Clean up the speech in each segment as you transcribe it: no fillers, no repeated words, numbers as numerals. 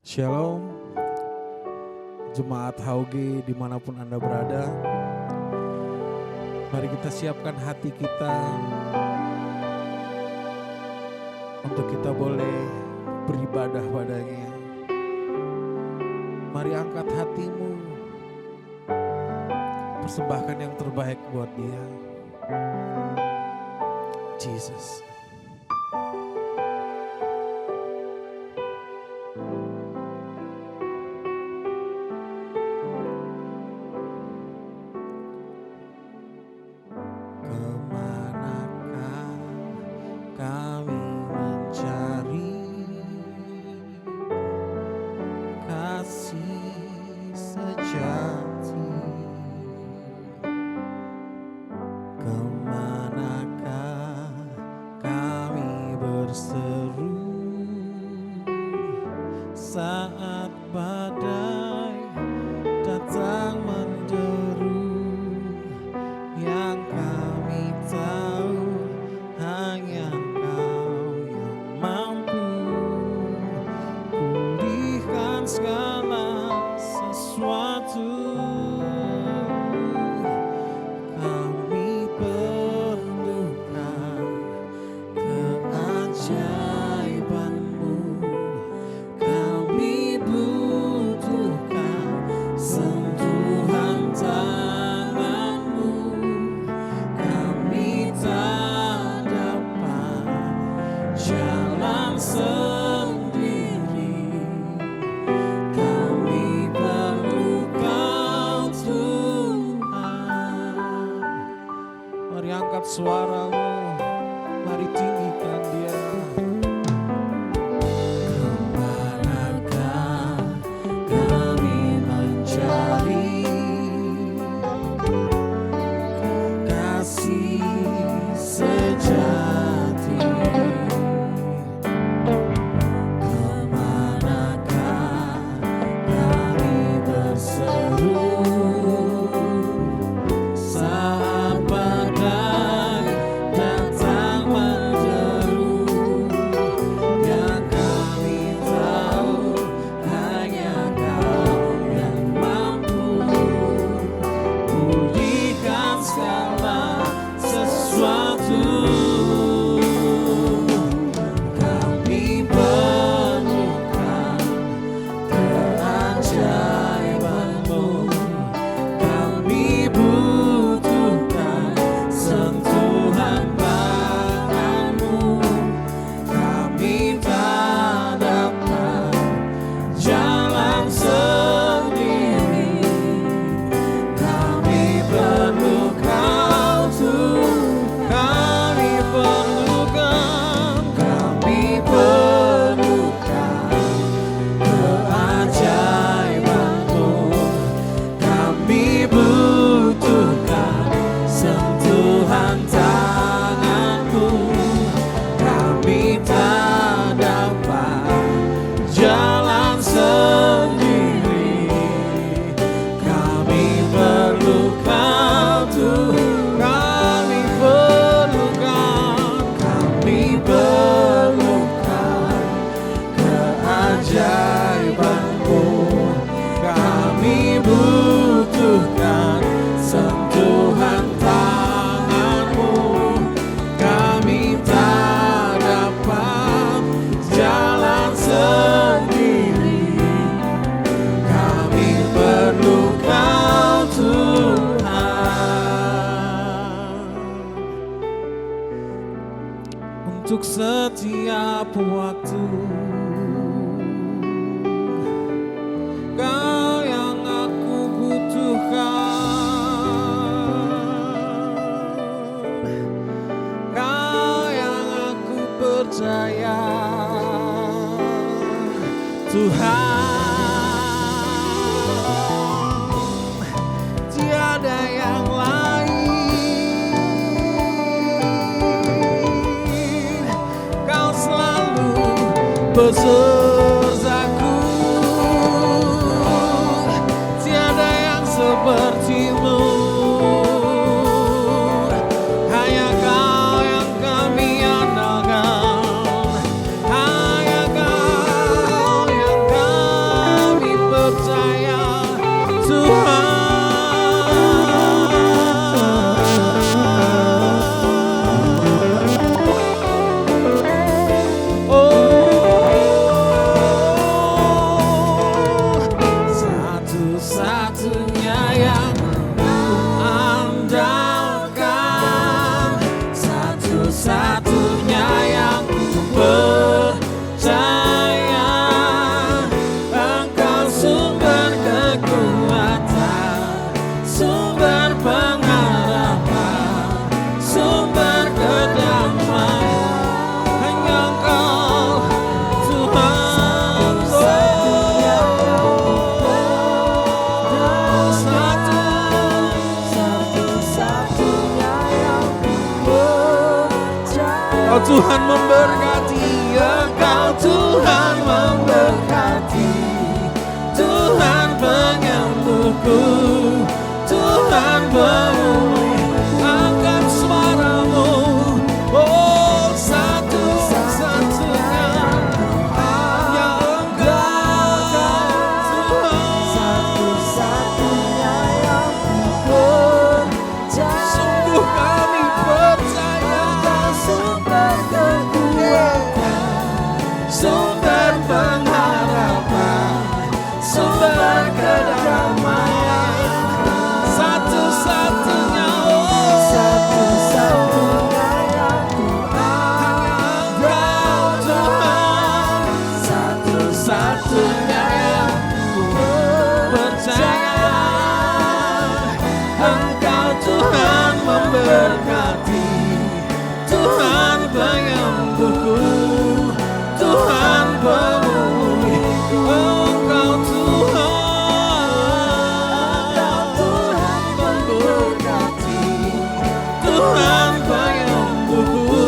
Shalom, Jemaat HOG dimanapun Anda berada. Mari kita siapkan hati kita untuk kita boleh beribadah padanya. Mari angkat hatimu, persembahkan yang terbaik buat Dia. Jesus. Saat badai datang menderu, yang kami tahu hanya Kau yang mampu pulihkan segala sesuatu. Kami perlukan keajaiban-Mu. Mari angkat suaramu, mari tinggikan Dia. Kemanakah kami mencari kasih sejati? Kemanakah kami berseru saat badai datang menderu, yang kami tahu hanya Kau yang mampu pulihkan segala sesuatu. Kami perlukan keajaiban-Mu. Kami butuhkan sentuhan tangan-Mu. Kami tak dapat jalan sendiri. Kami perlu Kau Tuhan. Kami perlukan keajaiban-Mu. Kami butuhkan sentuhan tangan-Mu. Kami tak dapat jalan sendiri. Kami perlu Kau Tuhan. Kami perlukan keajaiban-Mu. Kami butuhkan sentuhan tangan-Mu. Kami tak dapat jalan sendiri. Kami perlu Kau Tuhan. Untuk setiap waktu Kau yang aku butuhkan, Kau yang aku percaya, Tuhan. Tiada yang lain, Kau selalu besertaku. Tiada yang seperti-Mu, hanya Kau yang kami andalkan. Hanya Kau yang kami Engkau Tuhan memberkati, Engkau Tuhan memberkati, Tuhan penyembuhku, Tuhan pemulih. Angkat suaramu, oh satu-satunya yang Engkau Tuhan, satu-satunya yang percaya. sungguh kami percaya, Sumber kekuatan, sumber pengharapan, sumber kedamaian, satu-satunya, oh satu-satunya yang Engkau Tuhan, satu-satunya yang percaya. Engkau Tuhan memberkati, Tuhan penyembuhku, Tuhan pemulih. Engkau Tuhan memberkati, Tuhan penyembuhku,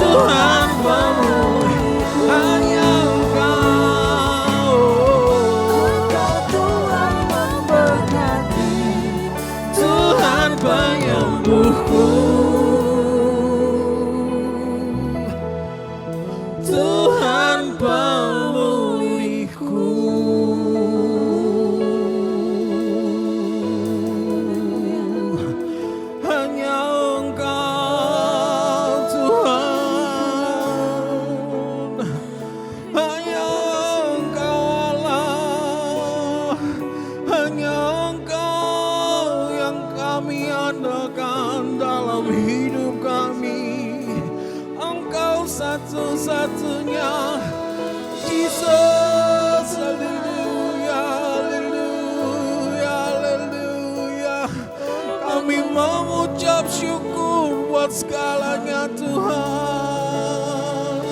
Tuhan pemulih. Hanya Engkau, Tuhan memberkati. Tuhan penyembuhku, Tuhan pemulihku. Hanya Engkau Tuhan, hanya Engkau Allah, hanya Engkau yang kami andalkan dalam hidup kami. Engkau satu-satunya, Jesus, haleluya, haleluya, haleluya. Kami mengucap syukur buat segalanya Tuhan.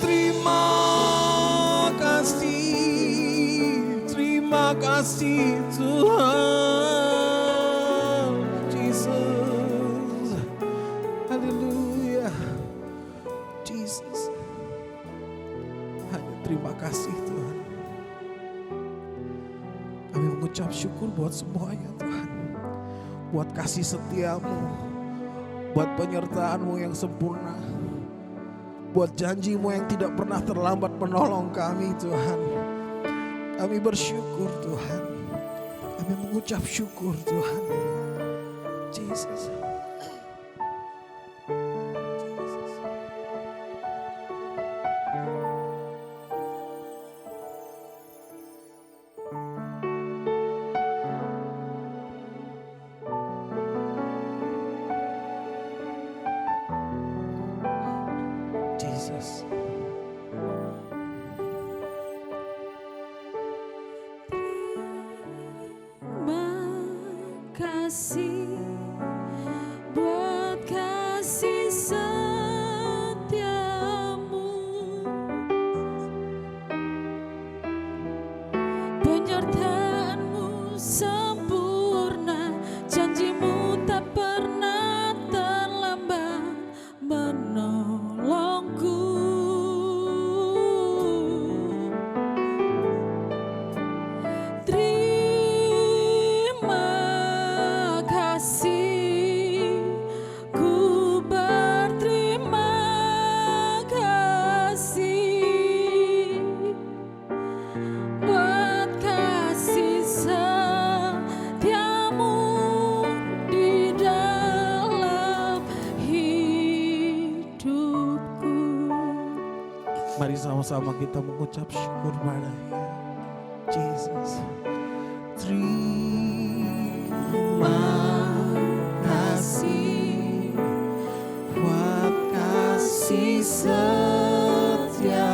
Terima kasih Tuhan. Jesus, haleluya, Jesus. Hanya terima kasih Tuhan. Kami mengucap syukur buat semuanya Tuhan. Buat kasih setiamu, buat penyertaan-Mu yang sempurna, buat janji-Mu yang tidak pernah terlambat menolong kami Tuhan. Kami bersyukur Tuhan, kami mengucap syukur Tuhan. Jesus. Jesus. Kasih buat kasih setiamu, penyertaanmu sempurna, janjimu tak pernah terlambat menolongku. Mari sama-sama kita mengucap syukur padanya. Jesus. Terima kasih buat kasih setiamu,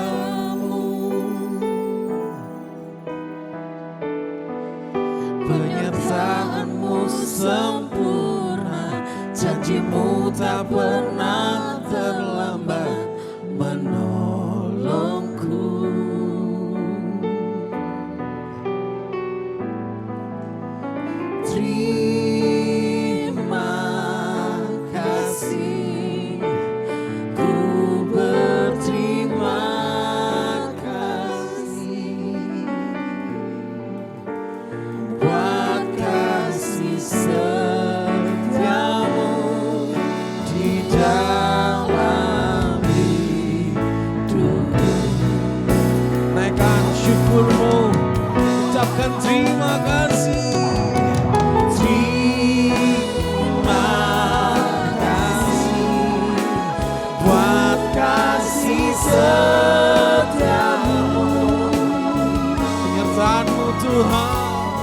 penyertaan-Mu sempurna, janji-Mu tak pernah terlambat menolongku. Terima kasih, ku naikkan syukurmu, ucapkan terima kasih. Terima kasih buat kasih setiamu, penyertaan-Mu Tuhan,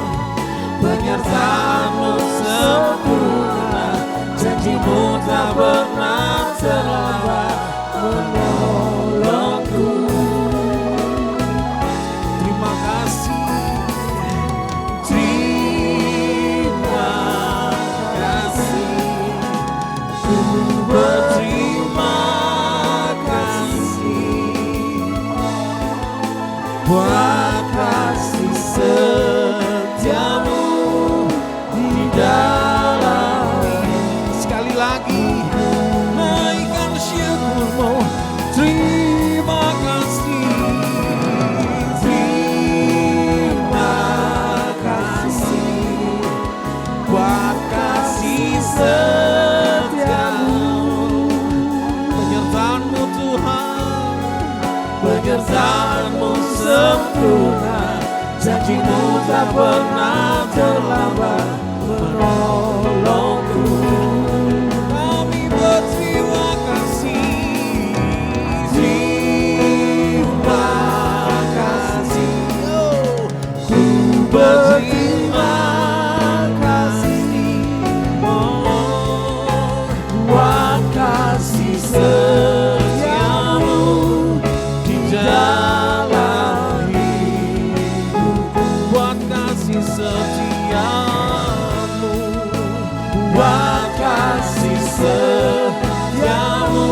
penyertaan-Mu sempurna, janji-Mu tak pernah terlambat menolongku. Terima kasih, terima kasih, ku berterima kasih buat kasih setiamu di dalam. Sekali lagi, naikkan syukurmu, terima kasih, terima kasih buat kasih setiamu, penyertaan-Mu Tuhan, penyertaan-Mu sempurna, janji-Mu tak pernah terlambat menolongku. Kami berterima kasih, terima kasih, ku berterima kasih buat kasih setiamu di dalam hidupku, buat kasih setiamu, buat kasih setiamu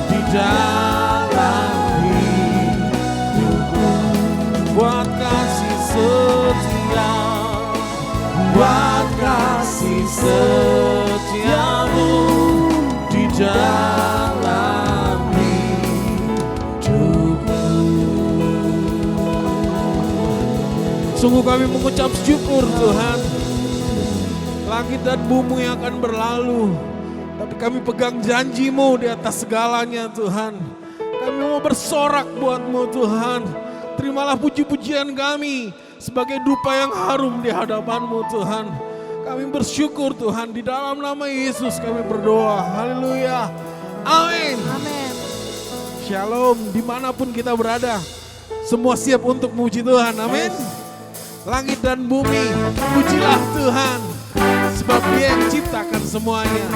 di dalam hidupku, buat kasih setia, buat kasih setiamu di dalam hidupku. Sungguh kami mengucap syukur Tuhan. Langit dan bumi akan berlalu, tapi kami pegang janji-Mu di atas segalanya Tuhan. Kami mau bersorak buat-Mu Tuhan. Terimalah puji-pujian kami sebagai dupa yang harum di hadapan-Mu Tuhan. Kami bersyukur Tuhan, di dalam nama Yesus kami berdoa. Haleluya. Amin. Amin. Shalom, dimanapun kita berada, semua siap untuk memuji Tuhan. Amin. Langit dan bumi, pujilah Tuhan, sebab Dia yang ciptakan semuanya.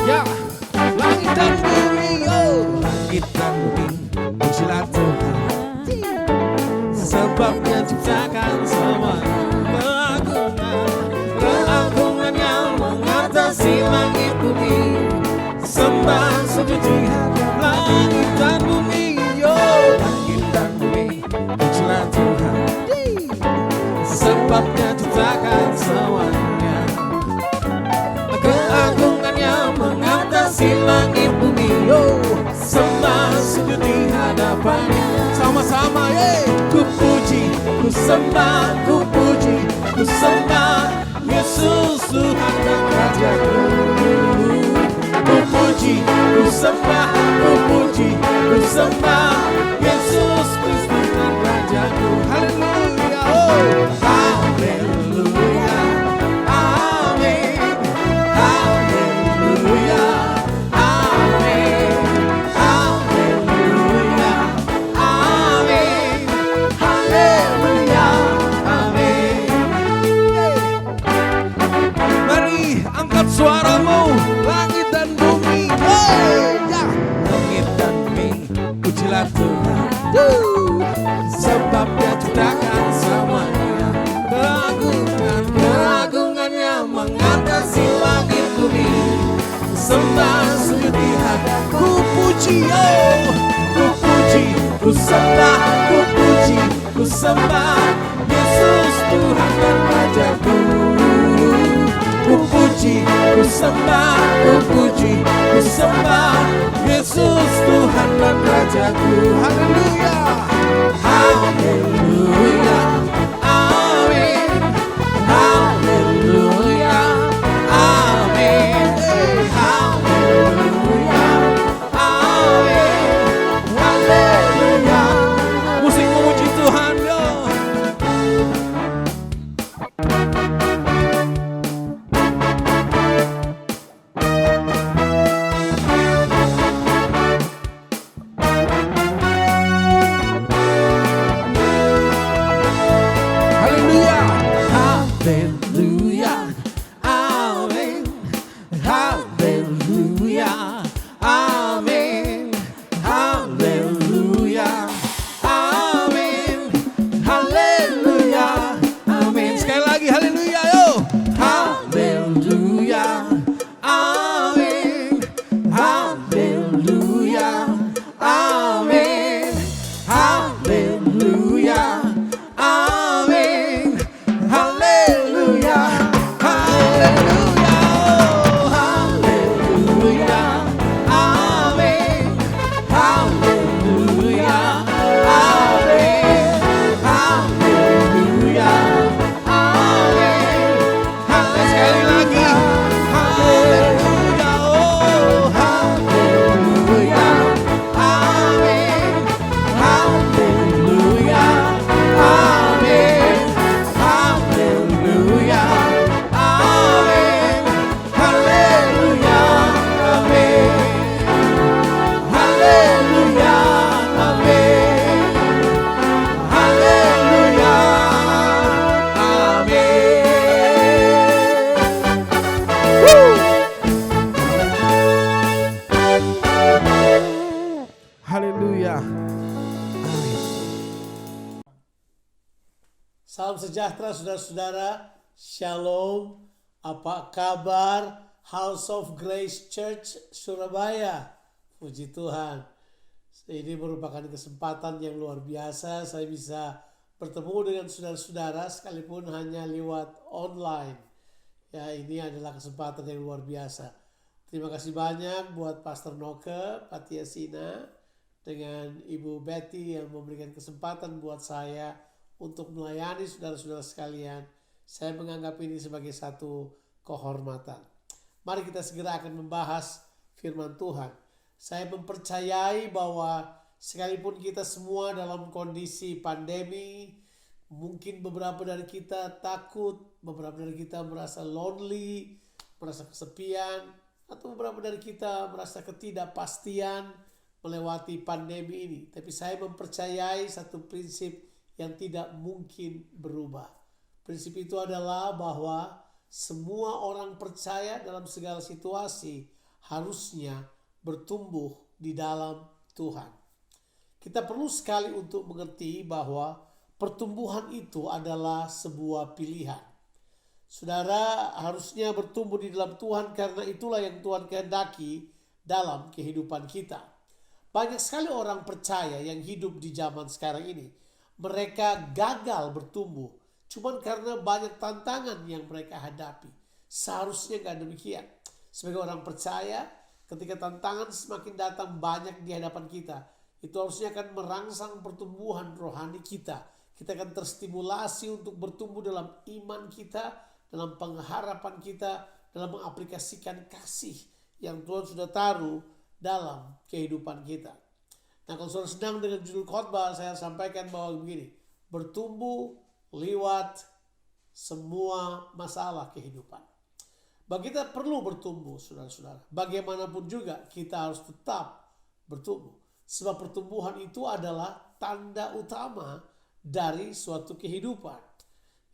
Ya, langit dan bumi, langit dan bumi, pujilah Tuhan, sebab Dia ciptakan semuanya. Keagungan-Nya mengatasi langit bumi, sembah sujud di hadapan langit dan bumi. Langit dan bumi, pujilah Tuhan, sebab Dia ciptakan semuanya. Keagungan-Nya mengatasi langit bumi, sembah sujud di hadapan-Nya. Sama-sama, ku puji, ku sembah, ku puji, ku sembah Yesus Tuhan dan Rajaku. Ku puji, ku sembah, ku puji, ku sembah Yesus Kristus dan Rajaku. Haleluya, haleluya, amin, haleluya, amin, haleluya, amin, haleluya, amin. Mari angkat suaramu, langit dan bumi, ya. Langit dan bumi, pujilah Tuhan, sebab Dia ciptakan semuanya. Keagungan-Nya mengatasi langit bumi, sembah sujud di hadapan. Ku puji, ku puji, ku sembah, ku puji, ku sembah Yesus Tuhan dan Rajaku. Ku puji, ku sembah, ku puji, ku sembah Yesus Tuhan dan Rajaku. Haleluya, haleluya, amin, haleluya, Haleluya, amin. Haleluya, amin. Haleluya, amin. Haleluya, haleluya, oh, haleluya, amin. Haleluya, amin. Haleluya, amin. Sekali lagi, haleluya, oh, haleluya, amin. Haleluya, amin. Haleluya, amin. Haleluya, amin. Haleluya, amin. Haleluya, amin. Haleluya. Salam sejahtera saudara-saudara, Shalom, apa kabar House of Grace Church Surabaya? Puji Tuhan, ini merupakan kesempatan yang luar biasa saya bisa bertemu dengan saudara-saudara sekalipun hanya lewat online. Ya, ini adalah kesempatan yang luar biasa. Terima kasih banyak buat Pastor Noke, Patia Sina, dengan Ibu Betty yang memberikan kesempatan buat saya untuk melayani saudara-saudara sekalian. Saya menganggap ini sebagai satu kehormatan. Mari kita segera akan membahas firman Tuhan. Saya mempercayai bahwa sekalipun kita semua dalam kondisi pandemi, mungkin beberapa dari kita takut, beberapa dari kita merasa lonely, merasa kesepian, atau beberapa dari kita merasa ketidakpastian melewati pandemi ini. Tapi saya mempercayai satu prinsip yang tidak mungkin berubah. Prinsip itu adalah bahwa semua orang percaya dalam segala situasi harusnya bertumbuh di dalam Tuhan. Kita perlu sekali untuk mengerti bahwa pertumbuhan itu adalah sebuah pilihan. Saudara harusnya bertumbuh di dalam Tuhan karena itulah yang Tuhan kehendaki dalam kehidupan kita. Banyak sekali orang percaya yang hidup di zaman sekarang ini. Mereka gagal bertumbuh cuman karena banyak tantangan yang mereka hadapi. Seharusnya gak demikian. Sebagai orang percaya, ketika tantangan semakin datang banyak di hadapan kita, itu harusnya akan merangsang pertumbuhan rohani kita. Kita akan terstimulasi untuk bertumbuh dalam iman kita, dalam pengharapan kita, dalam mengaplikasikan kasih yang Tuhan sudah taruh dalam kehidupan kita. Nah, kalau saudara sedang dengan judul khotbah, saya sampaikan bahwa begini, bertumbuh lewat semua masalah kehidupan. Bagi kita perlu bertumbuh, saudara-saudara. Bagaimanapun juga kita harus tetap bertumbuh. Sebab pertumbuhan itu adalah tanda utama dari suatu kehidupan.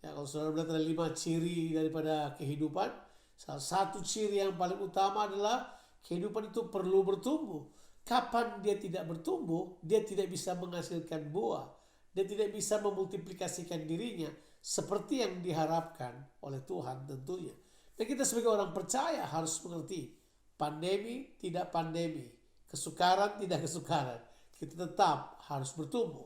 Ya, kalau saudara melihat ada 5 ciri daripada kehidupan, salah satu ciri yang paling utama adalah kehidupan itu perlu bertumbuh. Kapan dia tidak bertumbuh, dia tidak bisa menghasilkan buah. Dia tidak bisa memultiplikasikan dirinya seperti yang diharapkan oleh Tuhan tentunya. Dan kita sebagai orang percaya harus mengerti, pandemi tidak pandemi, kesukaran tidak kesukaran. Kita tetap harus bertumbuh.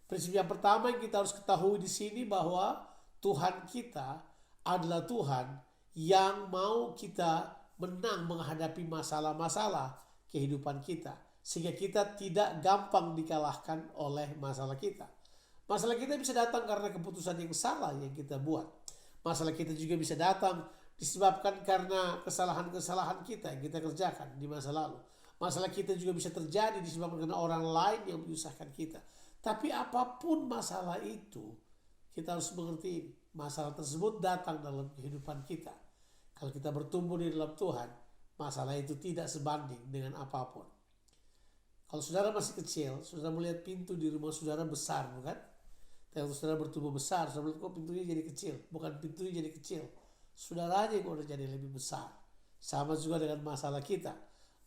Prinsip yang pertama yang kita harus ketahui di sini bahwa Tuhan kita adalah Tuhan yang mau kita menang menghadapi masalah-masalah kehidupan kita, sehingga kita tidak gampang dikalahkan oleh masalah kita. Masalah kita bisa datang karena keputusan yang salah yang kita buat. Masalah kita juga bisa datang disebabkan karena kesalahan-kesalahan kita yang kita kerjakan di masa lalu. Masalah kita juga bisa terjadi disebabkan karena orang lain yang menyusahkan kita. Tapi apapun masalah itu, kita harus mengerti masalah tersebut datang dalam kehidupan kita. Kalau kita bertumbuh di dalam Tuhan, masalah itu tidak sebanding dengan apapun. Kalau saudara masih kecil, saudara melihat pintu di rumah saudara besar, bukan? Tapi kalau saudara bertumbuh besar, saudara melihat kok pintunya jadi kecil. Bukan pintunya jadi kecil, saudaranya yang udah jadi lebih besar. Sama juga dengan masalah kita.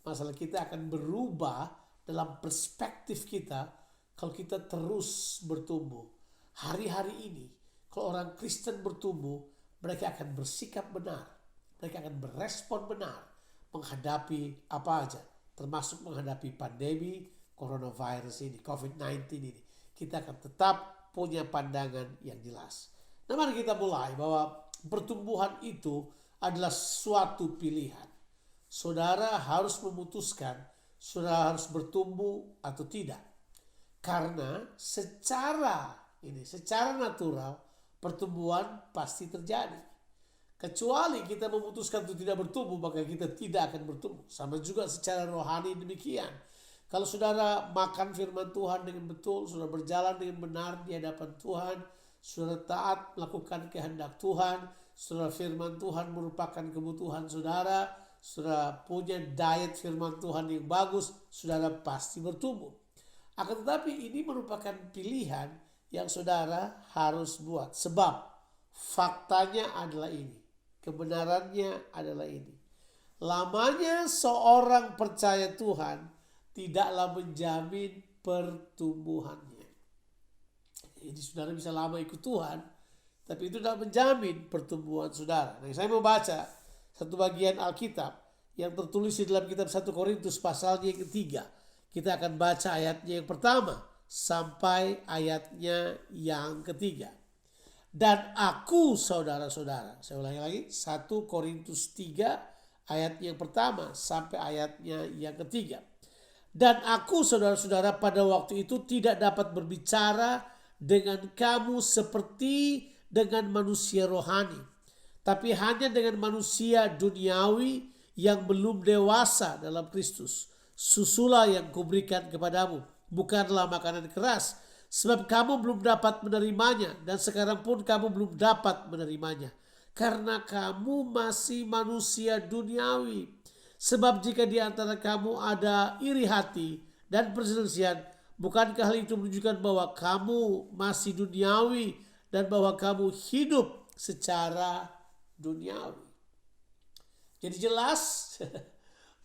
Masalah kita akan berubah dalam perspektif kita kalau kita terus bertumbuh. Hari-hari ini, kalau orang Kristen bertumbuh, mereka akan bersikap benar. mereka akan berespon benar menghadapi apa aja, termasuk menghadapi pandemi coronavirus ini, COVID-19 ini. Kita akan tetap punya pandangan yang jelas. Nah, mari kita mulai bahwa pertumbuhan itu adalah suatu pilihan. Saudara harus memutuskan saudara harus bertumbuh atau tidak. Karena secara natural pertumbuhan pasti terjadi. Kecuali kita memutuskan untuk tidak bertumbuh, maka kita tidak akan bertumbuh. Sama juga secara rohani demikian. Kalau saudara makan firman Tuhan dengan betul, saudara berjalan dengan benar di hadapan Tuhan, saudara taat melakukan kehendak Tuhan, saudara firman Tuhan merupakan kebutuhan saudara, saudara punya diet firman Tuhan yang bagus, saudara pasti bertumbuh. Akan tetapi ini merupakan pilihan yang saudara harus buat. Sebab faktanya adalah ini. Kebenarannya adalah ini. Lamanya seorang percaya Tuhan tidaklah menjamin pertumbuhannya. Jadi saudara bisa lama ikut Tuhan, tapi itu tidak menjamin pertumbuhan saudara. Nah, saya mau baca satu bagian Alkitab yang tertulis di dalam kitab 1 Korintus pasalnya yang ketiga. Kita akan baca ayatnya yang pertama sampai ayatnya yang ketiga. Dan aku saudara-saudara, saya ulangi lagi, 1 Korintus 3 ayat yang pertama sampai ayatnya yang ketiga. Dan aku saudara-saudara pada waktu itu tidak dapat berbicara dengan kamu seperti dengan manusia rohani, tapi hanya dengan manusia duniawi yang belum dewasa dalam Kristus. Susulah yang kuberikan kepadamu, bukanlah makanan keras, sebab kamu belum dapat menerimanya, dan sekarang pun kamu belum dapat menerimanya, karena kamu masih manusia duniawi. Sebab jika di antara kamu ada iri hati dan perselisihan, bukankah hal itu menunjukkan bahwa kamu masih duniawi dan bahwa kamu hidup secara duniawi? Jadi jelas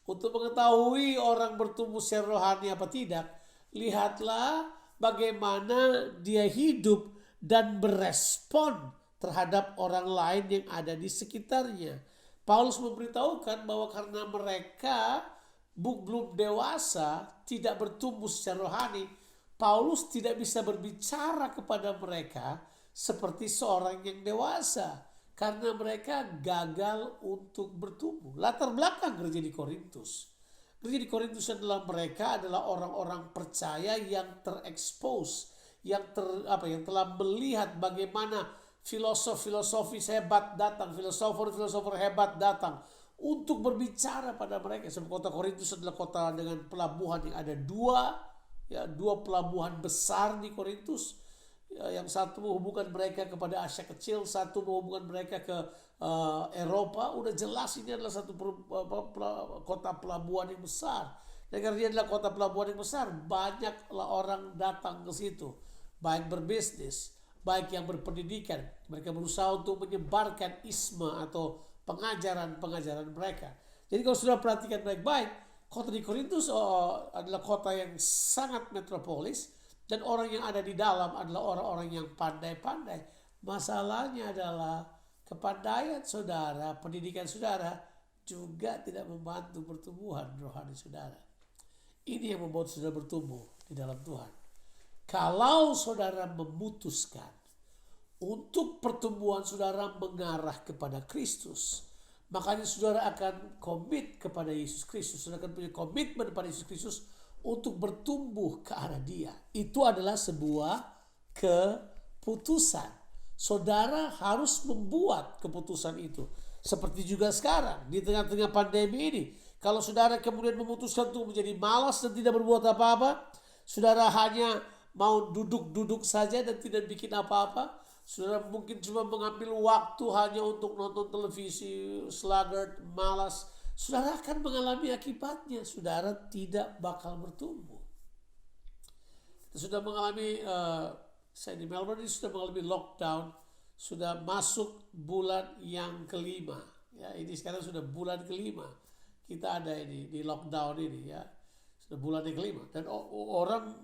untuk mengetahui orang bertumbuh secara rohani apa tidak, lihatlah bagaimana dia hidup dan berespon terhadap orang lain yang ada di sekitarnya. Paulus memberitahukan bahwa karena mereka belum dewasa, tidak bertumbuh secara rohani, Paulus tidak bisa berbicara kepada mereka seperti seorang yang dewasa. Karena mereka gagal untuk bertumbuh. Latar belakang gereja di Korintus. Gereja di Korintus adalah mereka adalah orang-orang percaya yang terekspos, yang telah melihat bagaimana filosofi hebat datang, filosofer hebat datang untuk berbicara pada mereka. Sebab kota Korintus adalah kota dengan pelabuhan yang ada dua pelabuhan besar di Korintus. Yang satu menghubungkan mereka kepada Asia Kecil, satu menghubungkan mereka ke Eropa. Udah jelas ini adalah satu kota pelabuhan yang besar. Dan karena dia adalah kota pelabuhan yang besar, banyaklah orang datang ke situ, baik berbisnis, baik yang berpendidikan. Mereka berusaha untuk menyebarkan isme atau pengajaran mereka. Jadi kalau sudah perhatikan baik-baik, kota di Korintus adalah kota yang sangat metropolis. Dan orang yang ada di dalam adalah orang-orang yang pandai-pandai. Masalahnya adalah kepandaian saudara, pendidikan saudara juga tidak membantu pertumbuhan rohani saudara. Ini yang membuat saudara bertumbuh di dalam Tuhan. Kalau saudara memutuskan untuk pertumbuhan saudara mengarah kepada Kristus, makanya saudara akan komit kepada Yesus Kristus. Saudara akan punya komitmen kepada Yesus Kristus untuk bertumbuh ke arah Dia. Itu adalah sebuah keputusan. Saudara harus membuat keputusan itu. Seperti juga sekarang di tengah-tengah pandemi ini, kalau saudara kemudian memutuskan untuk menjadi malas dan tidak berbuat apa-apa, saudara hanya mau duduk-duduk saja dan tidak bikin apa-apa, saudara mungkin cuma mengambil waktu hanya untuk nonton televisi, sluggard, malas, saudara akan mengalami akibatnya. Saudara tidak bakal bertumbuh. Sudah mengalami, saya di Melbourne ini sudah mengalami lockdown, sudah masuk bulan yang kelima. Ya, ini sekarang sudah bulan kelima. Kita ada ini di lockdown ini ya, sudah bulan yang kelima. Dan orang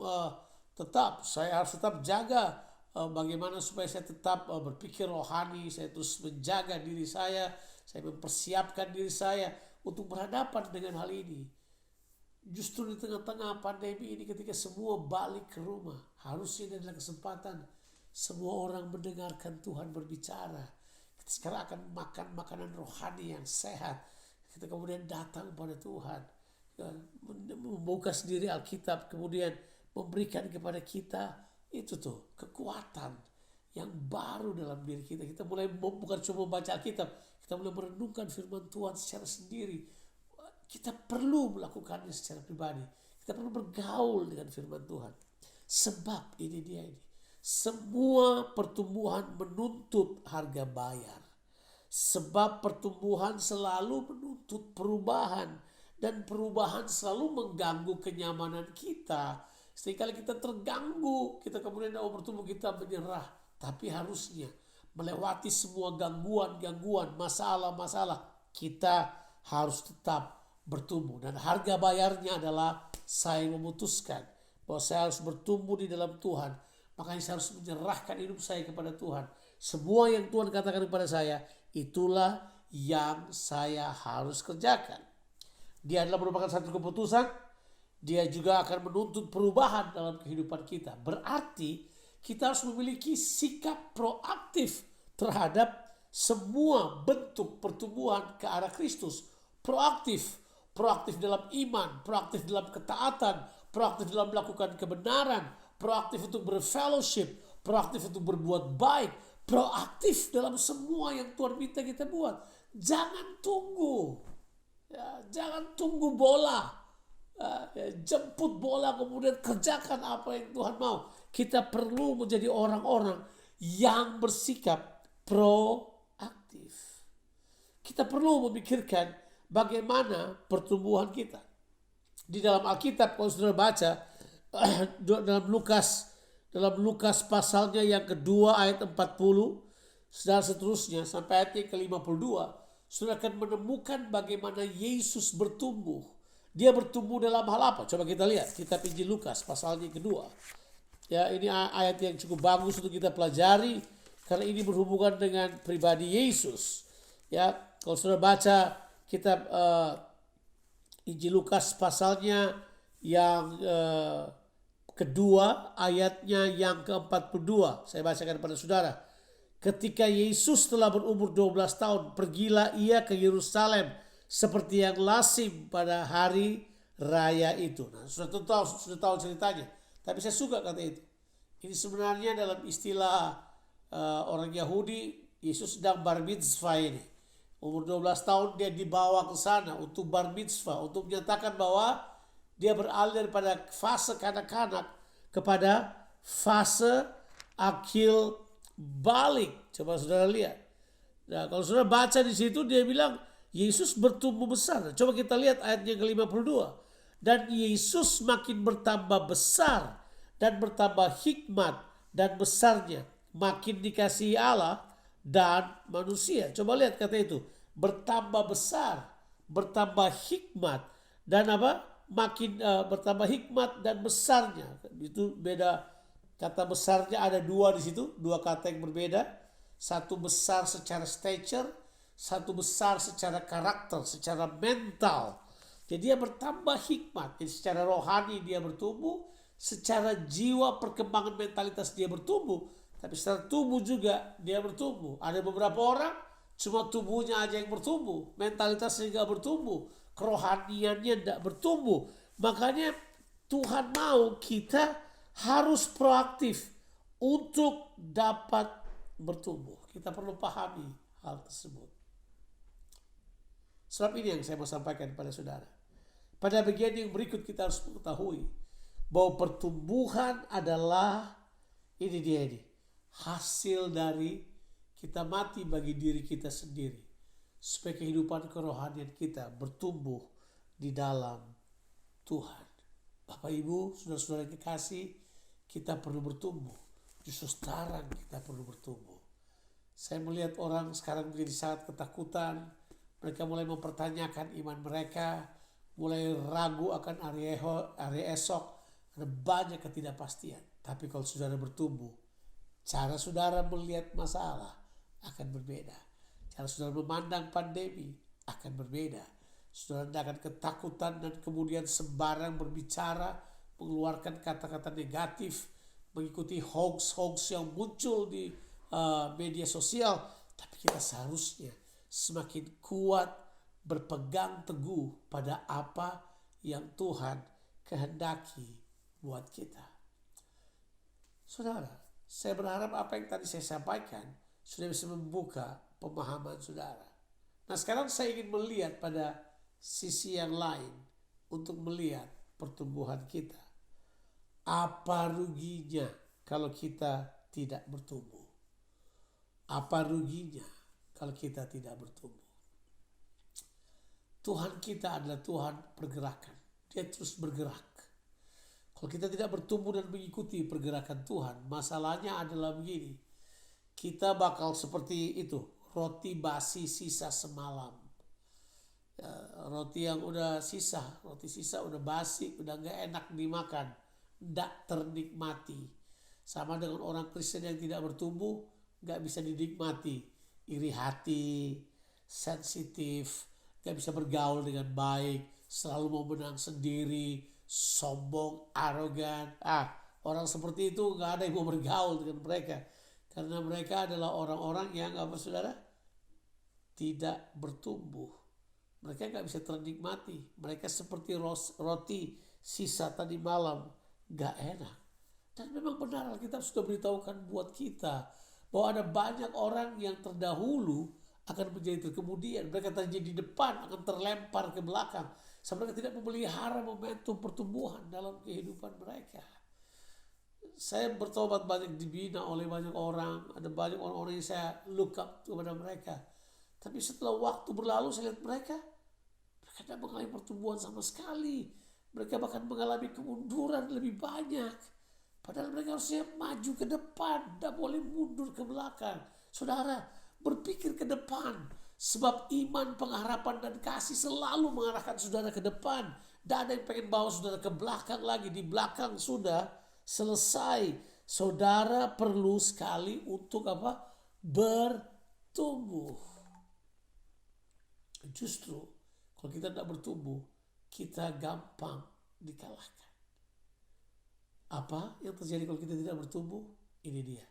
saya harus tetap jaga bagaimana supaya saya tetap berpikir rohani, saya terus menjaga diri saya Saya mempersiapkan diri saya untuk berhadapan dengan hal ini. Justru di tengah-tengah pandemi ini ketika semua balik ke rumah, harusnya ini adalah kesempatan semua orang mendengarkan Tuhan berbicara. Kita sekarang akan makan makanan rohani yang sehat. Kita kemudian datang pada Tuhan, membuka sendiri Alkitab, kemudian memberikan kepada kita itu tuh kekuatan yang baru dalam diri kita. Kita mulai bukan cuma membaca Alkitab, kita mulai merenungkan firman Tuhan secara sendiri. Kita perlu melakukannya secara pribadi. Kita perlu bergaul dengan firman Tuhan. Sebab ini dia ini. Semua pertumbuhan menuntut harga bayar. Sebab pertumbuhan selalu menuntut perubahan. Dan perubahan selalu mengganggu kenyamanan kita. Sehingga kita terganggu, kita kemudian mau bertumbuh, kita menyerah. Tapi harusnya melewati semua gangguan-gangguan, masalah-masalah, kita harus tetap bertumbuh. Dan harga bayarnya adalah saya memutuskan bahwa saya harus bertumbuh di dalam Tuhan. Makanya saya harus menyerahkan hidup saya kepada Tuhan. Semua yang Tuhan katakan kepada saya, itulah yang saya harus kerjakan. Dia adalah merupakan satu keputusan. Dia juga akan menuntut perubahan dalam kehidupan kita. Berarti kita harus memiliki sikap proaktif terhadap semua bentuk pertumbuhan ke arah Kristus. Proaktif dalam iman, proaktif dalam ketaatan, proaktif dalam melakukan kebenaran, proaktif untuk berfellowship, proaktif untuk berbuat baik, proaktif dalam semua yang Tuhan minta kita buat. Jangan tunggu, jangan tunggu bola, jemput bola kemudian kerjakan apa yang Tuhan mau. Kita perlu menjadi orang-orang yang bersikap proaktif. Kita perlu memikirkan bagaimana pertumbuhan kita. Di dalam Alkitab kalau saudara baca dalam Lukas pasalnya yang kedua ayat 40 dan seterusnya sampai ayat yang ke-52, saudara akan menemukan bagaimana Yesus bertumbuh. Dia bertumbuh dalam hal apa? Coba kita lihat kitab Injil Lukas pasalnya kedua. Ya, ini ayat yang cukup bagus untuk kita pelajari karena ini berhubungan dengan pribadi Yesus. Ya, kalau saudara baca kitab Injil Lukas pasalnya yang kedua ayatnya yang ke-42. Saya bacakan pada saudara. Ketika Yesus telah berumur 12 tahun, pergilah ia ke Yerusalem seperti yang lazim pada hari raya itu. Nah, sudah tahu ceritanya. Tapi saya suka kata itu. Ini sebenarnya dalam istilah orang Yahudi, Yesus sedang bar mitzvah ini. Umur 12 tahun dia dibawa ke sana untuk bar mitzvah, untuk menyatakan bahwa dia beralih daripada fase kanak-kanak kepada fase akil balik. Coba saudara lihat. Nah, kalau saudara baca di situ dia bilang Yesus bertumbuh besar. Coba kita lihat ayatnya ke-52. Dan Yesus makin bertambah besar dan bertambah hikmat dan besarnya, makin dikasihi Allah dan manusia. Coba lihat kata itu, bertambah besar, bertambah hikmat dan apa? Makin bertambah hikmat dan besarnya. Itu beda, kata besarnya ada dua di situ, dua kata yang berbeda. Satu besar secara stature, satu besar secara karakter, secara mental. Jadi dia bertambah hikmat. Jadi secara rohani dia bertumbuh, secara jiwa perkembangan mentalitas dia bertumbuh. Tapi secara tubuh juga dia bertumbuh. Ada beberapa orang cuma tubuhnya aja yang bertumbuh, mentalitasnya nggak bertumbuh, kerohaniannya tidak bertumbuh. Makanya Tuhan mau kita harus proaktif untuk dapat bertumbuh. Kita perlu pahami hal tersebut. Sebab ini yang saya mau sampaikan kepada saudara. Pada bagian yang berikut kita harus mengetahui bahwa pertumbuhan adalah ini dia ini. Hasil dari kita mati bagi diri kita sendiri. Supaya kehidupan kerohanian kita bertumbuh di dalam Tuhan. Bapak Ibu, saudara-saudara yang kekasih, kita perlu bertumbuh. Justru sekarang kita perlu bertumbuh. Saya melihat orang sekarang menjadi sangat ketakutan. Mereka mulai mempertanyakan iman mereka. Mulai ragu akan hari esok. Ada banyak ketidakpastian. Tapi kalau saudara bertumbuh, cara saudara melihat masalah akan berbeda. Cara saudara memandang pandemi akan berbeda. Saudara tidak akan ketakutan dan kemudian sembarang berbicara, mengeluarkan kata-kata negatif, mengikuti hoax-hoax yang muncul di media sosial. Tapi kita seharusnya semakin kuat berpegang teguh pada apa yang Tuhan kehendaki buat kita. Saudara, saya berharap apa yang tadi saya sampaikan sudah bisa membuka pemahaman saudara. Nah, sekarang saya ingin melihat pada sisi yang lain untuk melihat pertumbuhan kita. Apa ruginya kalau kita tidak bertumbuh? Apa ruginya kalau kita tidak bertumbuh? Tuhan kita adalah Tuhan pergerakan. Dia terus bergerak. Kalau kita tidak bertumbuh dan mengikuti pergerakan Tuhan, masalahnya adalah begini. Kita bakal seperti itu, roti basi sisa semalam. Roti yang udah sisa, roti sisa udah basi, udah gak enak dimakan, gak ternikmati. Sama dengan orang Kristen yang tidak bertumbuh, gak bisa dinikmati. Iri hati, sensitif, gak bisa bergaul dengan baik, selalu mau menang sendiri, sombong, arogan. Orang seperti itu gak ada yang mau bergaul dengan mereka. Karena mereka adalah orang-orang yang apa saudara? Tidak bertumbuh. Mereka gak bisa ternikmati. Mereka seperti roti sisa tadi malam. Gak enak. Dan memang benar Alkitab sudah beritahukan buat kita. Bahwa ada banyak orang yang terdahulu akan menjadi terkemudian. Mereka terjadi di depan akan terlempar ke belakang. Sebab mereka tidak memelihara momentum pertumbuhan dalam kehidupan mereka. Saya bertobat banyak dibina oleh banyak orang. Ada banyak orang-orang yang saya look up kepada mereka. Tapi setelah waktu berlalu saya lihat mereka tidak mengalami pertumbuhan sama sekali. Mereka bahkan mengalami kemunduran lebih banyak. Padahal mereka harusnya maju ke depan. Tidak boleh mundur ke belakang. Saudara, berpikir ke depan. Sebab iman, pengharapan, dan kasih selalu mengarahkan saudara ke depan. Tidak ada yang pengen bawa saudara ke belakang lagi. Di belakang sudah selesai. Saudara perlu sekali untuk apa? Bertumbuh. Justru kalau kita tidak bertumbuh, kita gampang dikalahkan. Apa yang terjadi kalau kita tidak bertumbuh? Ini dia.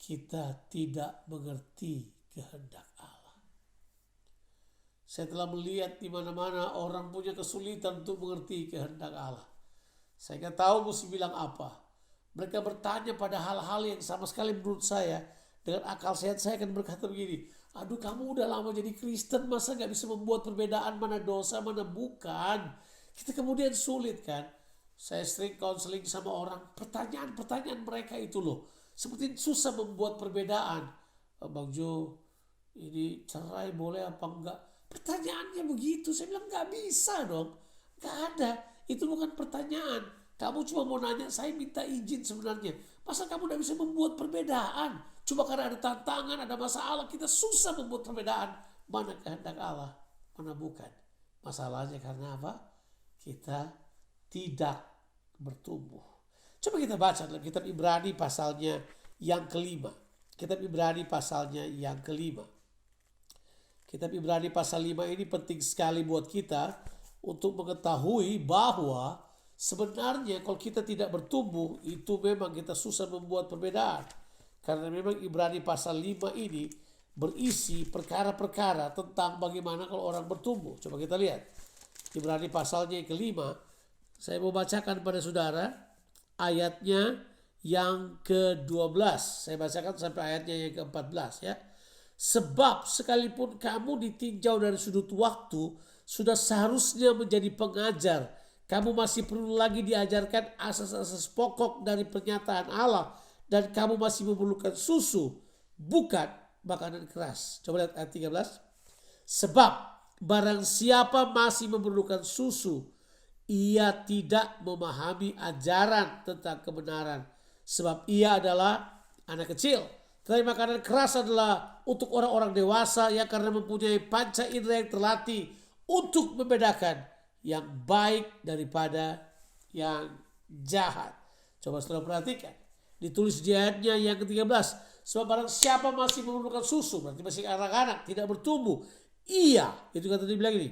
Kita tidak mengerti kehendak Allah. Saya telah melihat di mana-mana orang punya kesulitan untuk mengerti kehendak Allah. Saya nggak tahu mesti bilang apa. Mereka bertanya pada hal-hal yang sama sekali menurut saya, dengan akal sehat saya akan berkata begini, aduh kamu udah lama jadi Kristen, masa gak bisa membuat perbedaan mana dosa, mana bukan. Kita kemudian sulit kan. Saya sering counseling sama orang, pertanyaan-pertanyaan mereka itu loh. Seperti susah membuat perbedaan. Bang Jo, ini cerai boleh apa enggak? Pertanyaannya begitu, saya bilang gak bisa dong. Gak ada, itu bukan pertanyaan. Kamu cuma mau nanya, saya minta izin sebenarnya. Masa kamu gak bisa membuat perbedaan? Cuma karena ada tantangan, ada masalah, kita susah membuat perbedaan. Mana kehendak Allah, mana bukan. Masalahnya karena apa? Kita tidak bertumbuh. Coba kita baca dalam kitab Ibrani pasalnya yang kelima. Kitab Ibrani pasalnya yang kelima. Kitab Ibrani pasal 5 ini penting sekali buat kita untuk mengetahui bahwa sebenarnya kalau kita tidak bertumbuh, itu memang kita susah membuat perbedaan. Karena memang Ibrani pasal 5 ini berisi perkara-perkara tentang bagaimana kalau orang bertumbuh. Coba kita lihat. Ibrani pasalnya yang kelima. Saya mau bacakan pada saudara ayatnya yang ke-12. Saya bacakan sampai ayatnya yang ke-14 ya. Sebab sekalipun kamu ditinjau dari sudut waktu, sudah seharusnya menjadi pengajar. Kamu masih perlu lagi diajarkan asas-asas pokok dari pernyataan Allah. Dan kamu masih memerlukan susu, bukan makanan keras. Coba lihat ayat 13. Sebab barang siapa masih memerlukan susu, ia tidak memahami ajaran tentang kebenaran. Sebab ia adalah anak kecil. Tetapi makanan keras adalah untuk orang-orang dewasa yang karena mempunyai panca indera yang terlatih untuk membedakan yang baik daripada yang jahat. Coba saudara perhatikan. Ditulis di ayatnya yang ke-13. Sebab barang siapa masih memerlukan susu, berarti masih anak-anak, tidak bertumbuh. Ia, itu kata dia bilang ini,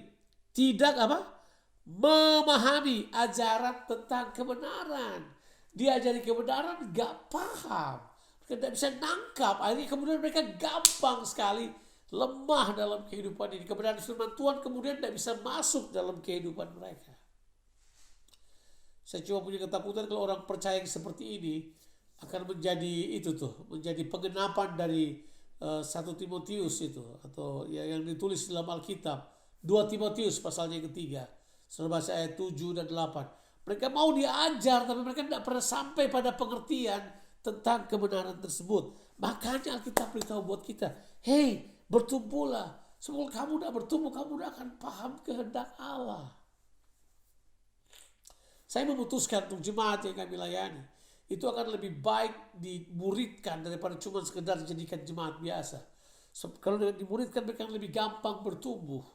tidak apa? Memahami ajaran tentang kebenaran. Diajari kebenaran gak paham. Mereka tidak bisa nangkap. Akhirnya kemudian mereka gampang sekali lemah dalam kehidupan ini. Kebenaran firman Tuhan kemudian tidak bisa masuk dalam kehidupan mereka. Saya cuma punya ketakutan kalau orang percaya yang seperti ini akan menjadi itu tuh, menjadi penggenapan dari 1 Timotius itu, atau yang ditulis dalam Alkitab, 2 Timotius pasalnya yang ketiga, saudara baca ayat 7 dan 8. Mereka mau diajar tapi mereka tidak pernah sampai pada pengertian tentang kebenaran tersebut. Makanya Alkitab beritahu buat kita, hey, bertumbuhlah. Sebelum kamu tidak bertumbuh, kamu tidak akan paham kehendak Allah. Saya memutuskan untuk jemaat yang kami layani, itu akan lebih baik dimuridkan daripada cuma sekedar dijadikan jemaat biasa. So, kalau dimuridkan mereka lebih gampang bertumbuh,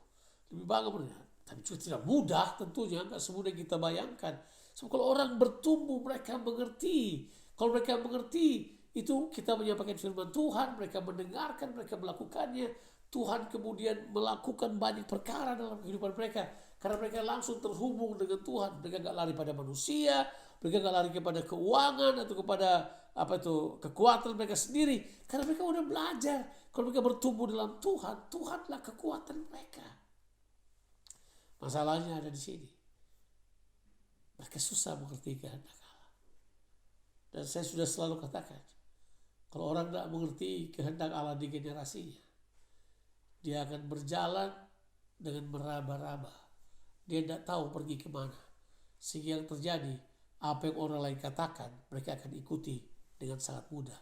lebih bangun. Tapi juga tidak mudah tentunya, nggak semudah yang kita bayangkan. So, kalau orang bertumbuh mereka mengerti. Kalau mereka mengerti, itu kita menyampaikan firman Tuhan, mereka mendengarkan, mereka melakukannya. Tuhan kemudian melakukan banyak perkara dalam kehidupan mereka. Karena mereka langsung terhubung dengan Tuhan. Mereka nggak lari pada manusia, mereka nggak lari kepada keuangan atau kepada kekuatan mereka sendiri. Karena mereka udah belajar. Kalau mereka bertumbuh dalam Tuhan, Tuhanlah kekuatan mereka. Masalahnya ada di sini. Mereka susah mengerti kehendak Allah. Dan saya sudah selalu katakan, kalau orang tidak mengerti kehendak Allah di generasinya, dia akan berjalan dengan meraba-raba. Dia tidak tahu pergi kemana. Sehingga yang terjadi, apa yang orang lain katakan, mereka akan ikuti dengan sangat mudah.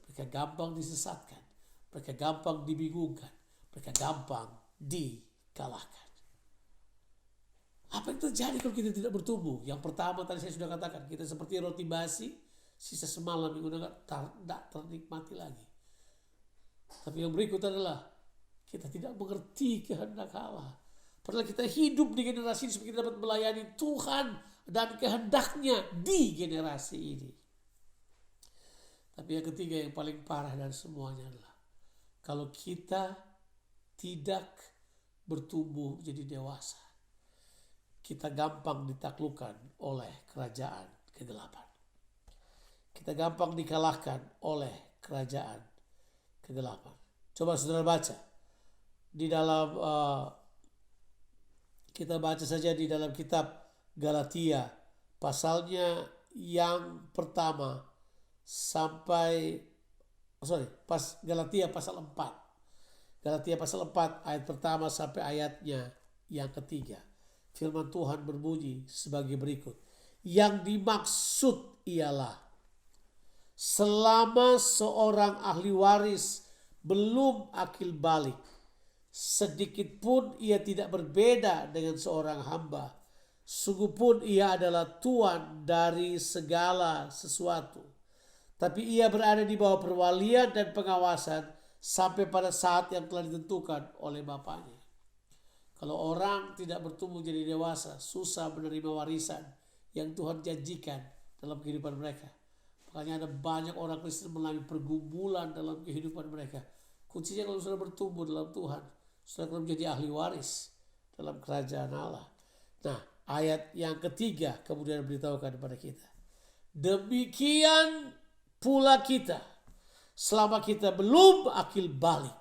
Mereka gampang disesatkan. Mereka gampang dibingungkan. Mereka gampang dikalahkan. Apa yang terjadi kalau kita tidak bertumbuh? Yang pertama tadi saya sudah katakan, kita seperti roti basi, sisa semalam yang udah tidak ternikmati lagi. Tapi yang berikut adalah, kita tidak mengerti kehendak Allah. Padahal kita hidup di generasi ini supaya kita dapat melayani Tuhan dan kehendaknya di generasi ini. Tapi yang ketiga yang paling parah dari semuanya adalah, kalau kita tidak bertumbuh menjadi dewasa, kita gampang ditaklukkan oleh kerajaan kegelapan. Kita gampang dikalahkan oleh kerajaan kegelapan. Coba saudara baca. Di dalam kita baca saja di dalam kitab Galatia pasalnya yang pertama sampai Galatia pasal 4. Galatia pasal 4 ayat pertama sampai ayatnya yang ketiga. Firman Tuhan berbunyi sebagai berikut. Yang dimaksud ialah, selama seorang ahli waris belum akil balik, sedikit pun ia tidak berbeda dengan seorang hamba. Sungguh pun ia adalah tuan dari segala sesuatu. Tapi ia berada di bawah perwalian dan pengawasan sampai pada saat yang telah ditentukan oleh bapaknya. Kalau orang tidak bertumbuh jadi dewasa, susah menerima warisan yang Tuhan janjikan dalam kehidupan mereka. Makanya ada banyak orang Kristen mengalami pergumulan dalam kehidupan mereka. Kuncinya kalau sudah bertumbuh dalam Tuhan, sudah menjadi ahli waris dalam kerajaan Allah. Nah, ayat yang ketiga kemudian beritahukan kepada kita. Demikian pula kita, selama kita belum akil balik,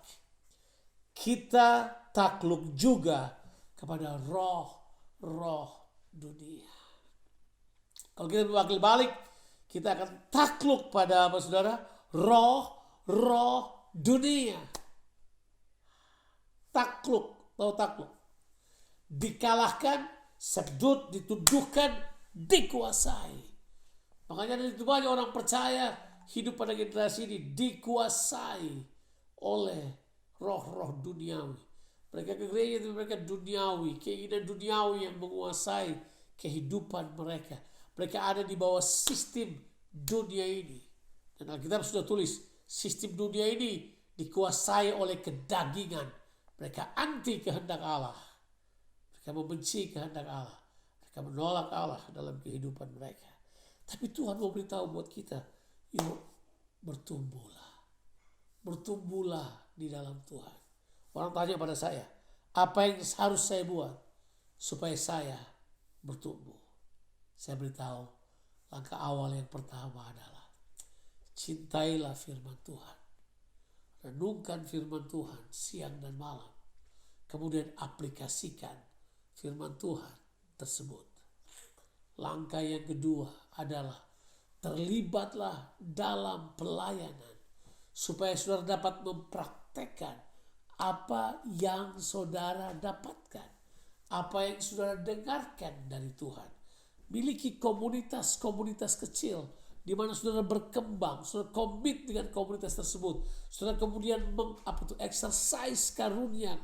kita takluk juga kepada roh-roh dunia. Kalau kita belum akil balik, kita akan takluk pada apa saudara? Roh-roh dunia. Takluk, tahu takluk. Dikalahkan, sedut, dituduhkan, dikuasai. Makanya itu banyak orang percaya hidup pada generasi ini dikuasai oleh roh-roh duniawi. Mereka ke gereja itu mereka duniawi, keinginan duniawi yang menguasai kehidupan mereka. Mereka ada di bawah sistem dunia ini. Dan Alkitab sudah tulis, sistem dunia ini dikuasai oleh kedagingan. Mereka anti kehendak Allah. Mereka membenci kehendak Allah. Mereka menolak Allah dalam kehidupan mereka. Tapi Tuhan mau beritahu buat kita, yuk bertumbuhlah. Bertumbuhlah di dalam Tuhan. Orang tanya pada saya, apa yang harus saya buat supaya saya bertumbuh? Saya beritahu, langkah awal yang pertama adalah cintailah firman Tuhan. Renungkan firman Tuhan siang dan malam. Kemudian aplikasikan firman Tuhan tersebut. Langkah yang kedua adalah terlibatlah dalam pelayanan supaya saudara dapat mempraktekkan apa yang saudara dapatkan, apa yang saudara dengarkan dari Tuhan. Miliki komunitas-komunitas kecil di mana saudara berkembang, saudara komit dengan komunitas tersebut. Saudara kemudian exercise karunia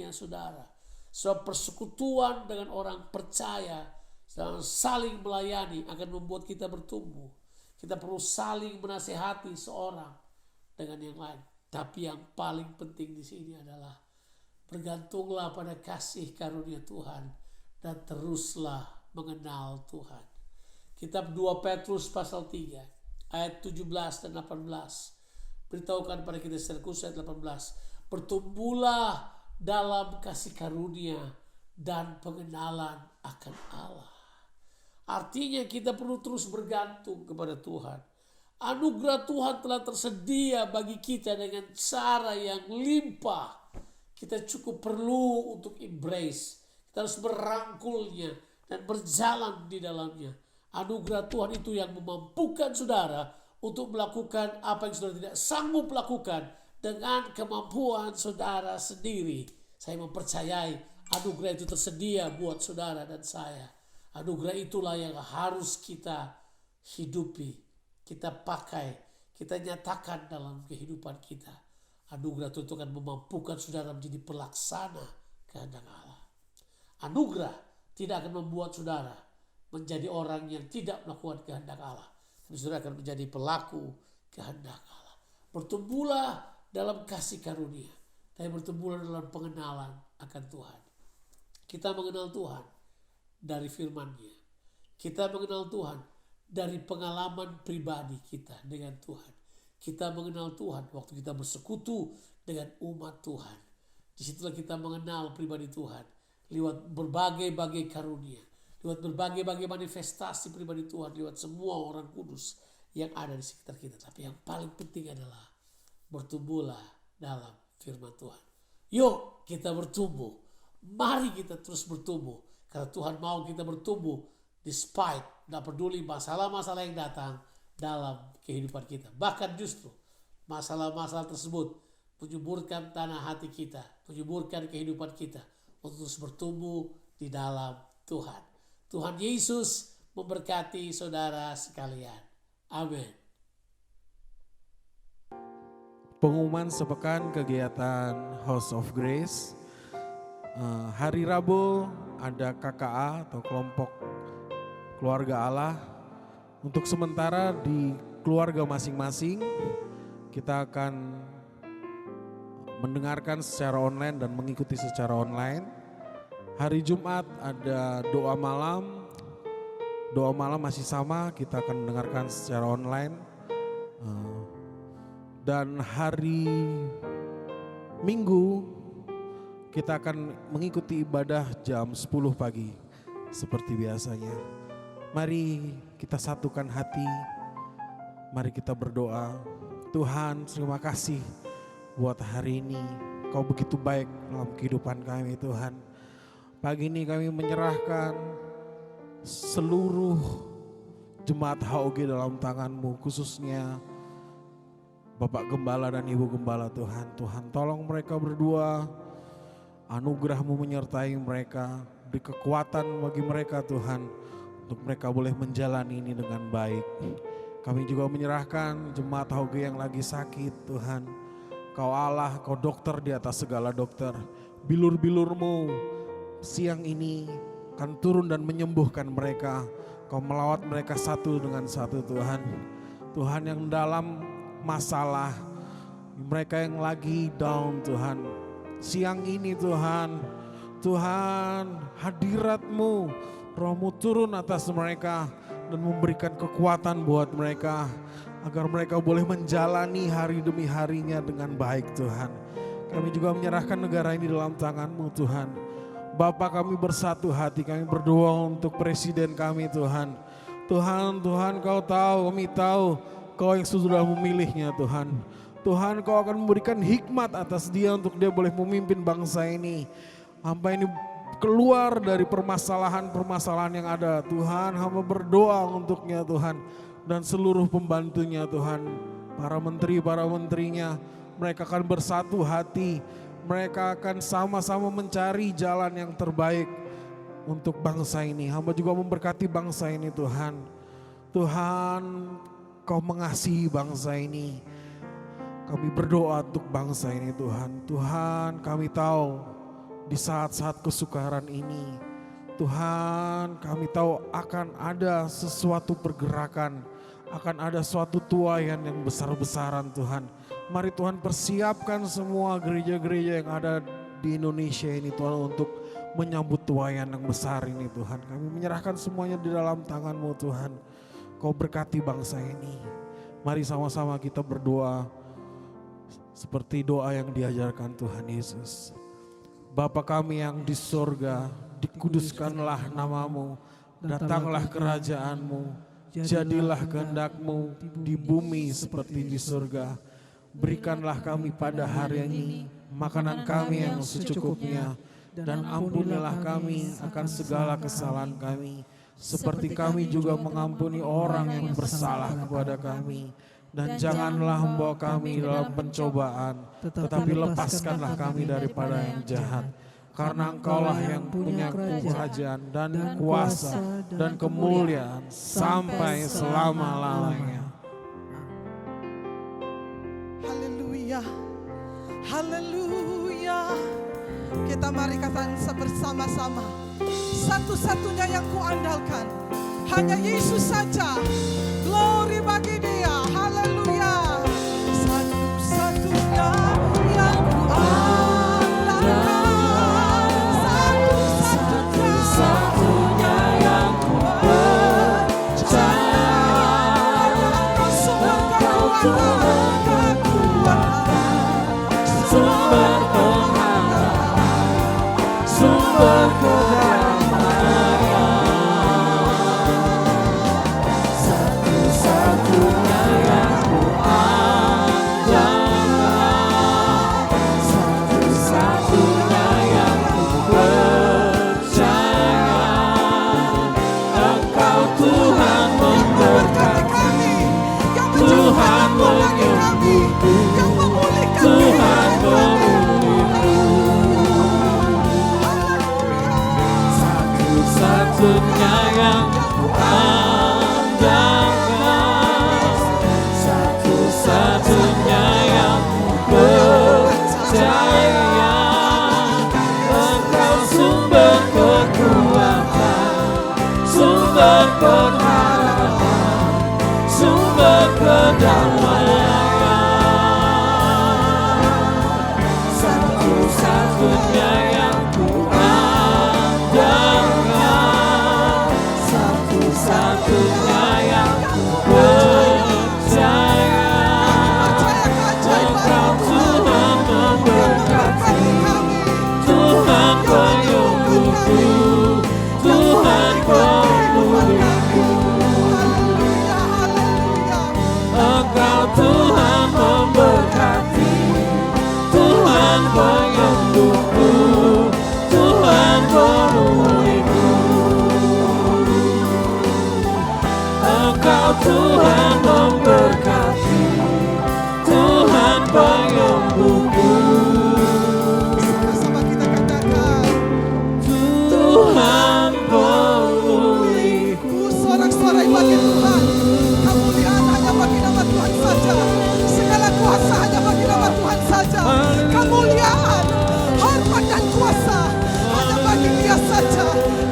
saudara. Saudara persekutuan dengan orang percaya, saudara saling melayani akan membuat kita bertumbuh. Kita perlu saling menasehati seorang dengan yang lain. Tapi yang paling penting di sini adalah bergantunglah pada kasih karunia Tuhan dan teruslah mengenal Tuhan. Kitab 2 Petrus pasal 3 ayat 17 dan 18 beritahukan pada kita secara khusus ayat 18, bertumbuhlah dalam kasih karunia dan pengenalan akan Allah. Artinya kita perlu terus bergantung kepada Tuhan. Anugerah Tuhan telah tersedia bagi kita dengan cara yang limpah. Kita cukup perlu untuk embrace. Kita harus merangkulnya dan berjalan di dalamnya. Anugerah Tuhan itu yang memampukan saudara untuk melakukan apa yang saudara tidak sanggup lakukan dengan kemampuan saudara sendiri. Saya mempercayai anugerah itu tersedia buat saudara dan saya. Anugerah itulah yang harus kita hidupi, kita pakai, kita nyatakan dalam kehidupan kita. Anugerah itu akan memampukan saudara menjadi pelaksana kehendak Allah. Anugerah tidak akan membuat saudara menjadi orang yang tidak melakukan kehendak Allah. Tapi saudara akan menjadi pelaku kehendak Allah. Bertumbuhlah dalam kasih karunia, tapi bertumbuhlah dalam pengenalan akan Tuhan. Kita mengenal Tuhan dari firman-Nya. Kita mengenal Tuhan dari pengalaman pribadi kita dengan Tuhan. Kita mengenal Tuhan waktu kita bersekutu dengan umat Tuhan. Disitulah kita mengenal pribadi Tuhan lewat berbagai-bagai karunia, lewat berbagai-bagai manifestasi pribadi Tuhan, lewat semua orang kudus yang ada di sekitar kita. Tapi yang paling penting adalah bertumbuhlah dalam firman Tuhan. Yuk kita bertumbuh. Mari kita terus bertumbuh. Karena Tuhan mau kita bertumbuh despite, tidak peduli masalah-masalah yang datang dalam kehidupan kita. Bahkan justru masalah-masalah tersebut menyuburkan tanah hati kita, menyuburkan kehidupan kita untuk terus bertumbuh di dalam Tuhan. Tuhan Yesus memberkati saudara sekalian. Amin. Pengumuman sepekan kegiatan House of Grace. Hari Rabu ada KKA atau kelompok keluarga Allah. Untuk sementara di keluarga masing-masing kita akan mendengarkan secara online dan mengikuti secara online. Hari Jumat ada doa malam. Doa malam masih sama, kita akan mendengarkan secara online. Dan hari Minggu kita akan mengikuti ibadah jam 10 pagi seperti biasanya. Mari kita satukan hati, mari kita berdoa. Tuhan, terima kasih buat hari ini. Kau begitu baik dalam kehidupan kami Tuhan. Pagi ini kami menyerahkan seluruh jemaat HOG dalam tangan-Mu, khususnya Bapak Gembala dan Ibu Gembala Tuhan. Tuhan tolong mereka berdua, anugerah-Mu menyertai mereka, beri kekuatan bagi mereka Tuhan, untuk mereka boleh menjalani ini dengan baik. Kami juga menyerahkan jemaat HOG yang lagi sakit Tuhan. Kau Allah, Kau dokter di atas segala dokter. Bilur-bilur-Mu siang ini akan turun dan menyembuhkan mereka. Kau melawat mereka satu dengan satu Tuhan. Tuhan yang dalam masalah, mereka yang lagi down Tuhan. Siang ini Tuhan, Tuhan hadirat-Mu, Roh-Mu turun atas mereka. dan memberikan kekuatan buat mereka agar mereka boleh menjalani hari demi harinya dengan baik Tuhan. Kami juga menyerahkan negara ini dalam tangan-Mu Tuhan. Bapa, kami bersatu hati, kami berdoa untuk presiden kami Tuhan. Tuhan, Kau tahu, kami tahu Kau yang sudah memilihnya Tuhan. Tuhan, Kau akan memberikan hikmat atas dia untuk dia boleh memimpin bangsa ini. Hamba ini keluar dari permasalahan-permasalahan yang ada. Tuhan, hamba berdoa untuknya Tuhan. Dan seluruh pembantunya Tuhan. Para menteri, para menterinya. Mereka akan bersatu hati. Mereka akan sama-sama mencari jalan yang terbaik untuk bangsa ini. Hamba juga memberkati bangsa ini Tuhan. Tuhan, Kau mengasihi bangsa ini. Kami berdoa untuk bangsa ini Tuhan. Tuhan, kami tahu di saat-saat kesukaran ini, Tuhan, kami tahu akan ada sesuatu pergerakan, akan ada suatu tuaian yang besar-besaran Tuhan. Mari Tuhan persiapkan semua gereja-gereja yang ada di Indonesia ini Tuhan untuk menyambut tuaian yang besar ini Tuhan. Kami menyerahkan semuanya di dalam tangan-Mu Tuhan. Kau berkati bangsa ini. Mari sama-sama kita berdoa seperti doa yang diajarkan Tuhan Yesus. Bapa kami yang di sorga, dikuduskanlah namamu, datanglah kerajaan-Mu, jadilah kehendak-Mu di bumi seperti di sorga. Berikanlah kami pada hari ini makanan kami yang secukupnya, dan ampunilah kami akan segala kesalahan kami, seperti kami juga mengampuni orang yang bersalah kepada kami. Dan janganlah membawa kami dalam pencobaan, tetapi lepaskanlah kami daripada yang jahat. Karena Engkaulah yang punya kerajaan dan kuasa dan kemuliaan sampai selama-lamanya. Haleluya, haleluya. Kita mari katakan bersama-sama. Satu-satunya yang kuandalkan hanya Yesus saja. Glory bagi Dia. Haleluya. Satu-satunya yang kuandalkan. Satu-satunya yang kupercaya. Engkau sumber kekuatan. Sumber pengharapan, sumber kedamaian. Satu-satunya yang kuandalkan, satu-satunya yang kupercaya. Engkau Tuhan memberkati kami, Tuhan menyembuhku, Tuhan satu-satunya yang kuandalkan, satu-satunya yang percaya. Engkau sumber kekuatan, sumber pengharapan, sumber kedamaian. Satu-satunya yang kuandalkan, satu-satunya yang kupercaya. Engkau Tuhan memberkati, Tuhan penyembuhku, Tuhan pemulihku. Engkau Tuhan memberkati, Tuhan penyembuhku, Tuhan pemulihku. Engkau Tuhan memberkati, Tuhan penyembuhku. Sama kita katakan, Tuhan pemulihku. Sorak-sorai bagi Tuhan. Kemuliaan hanya bagi nama Tuhan saja. Segala kuasa hanya bagi nama Tuhan saja. Kemuliaan, hormat dan kuasa hanya bagi Dia saja.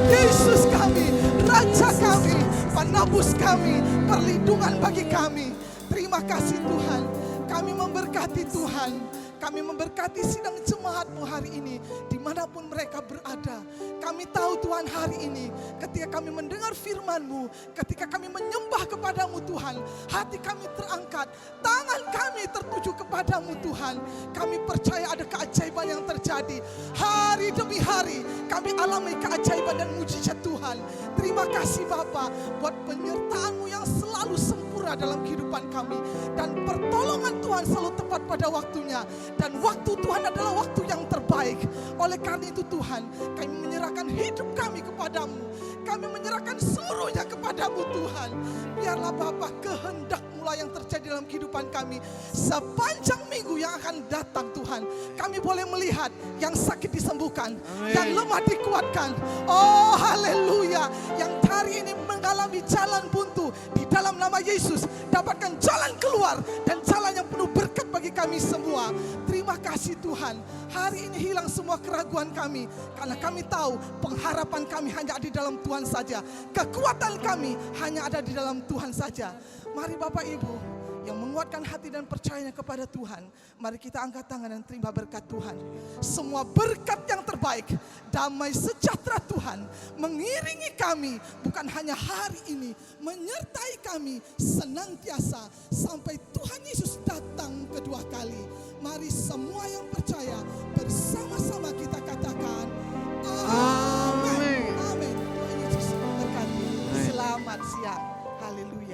Yesus kami, Raja kami, penebus kami, perlindungan bagi kami. Terima kasih Tuhan. Kami memberkati Tuhan. Kami memberkati sidang jemaat-Mu hari ini, dimanapun mereka berada. Kami Kami tahu Tuhan hari ini ketika kami mendengar firman-Mu, ketika kami menyembah kepadamu Tuhan, hati kami terangkat, tangan kami tertuju kepadamu Tuhan. Kami percaya ada keajaiban yang terjadi. Hari demi hari kami alami keajaiban dan mujizat Tuhan. Terima kasih Bapa buat penyertaan-Mu yang selalu sempurna dalam kehidupan kami. Dan pertolongan Tuhan selalu tepat pada waktunya. Dan waktu Tuhan adalah waktu yang terbaik. Oleh karena itu Tuhan, kami menyerahkan hidup kami kepadamu. Kami menyerahkan seluruhnya kepadamu Tuhan. Biarlah Bapa kehendak mula yang terjadi dalam kehidupan kami. Sepanjang minggu yang akan datang Tuhan, kami boleh melihat yang sakit disembuhkan, yang lemah dikuatkan. Oh haleluya. Yang hari ini mengalami jalan buntu, di dalam nama Yesus dapatkan jalan keluar dan jalan yang penuh berkat bagi kami semua. Terima kasih Tuhan. Hari ini hilang semua keraguan kami, karena kami tahu pengharapan kami hanya ada di dalam Tuhan saja. Kekuatan kami hanya ada di dalam Tuhan saja. Mari Bapak Ibu yang menguatkan hati dan percayanya kepada Tuhan, mari kita angkat tangan dan terima berkat Tuhan. Semua berkat yang terbaik, damai sejahtera Tuhan mengiringi kami bukan hanya hari ini, menyertai kami senantiasa sampai Tuhan Yesus datang kedua kali. Mari semua yang percaya bersama-sama kita katakan amin. Amin. Tuhan Yesus memberkati. Selamat siang. Haleluya.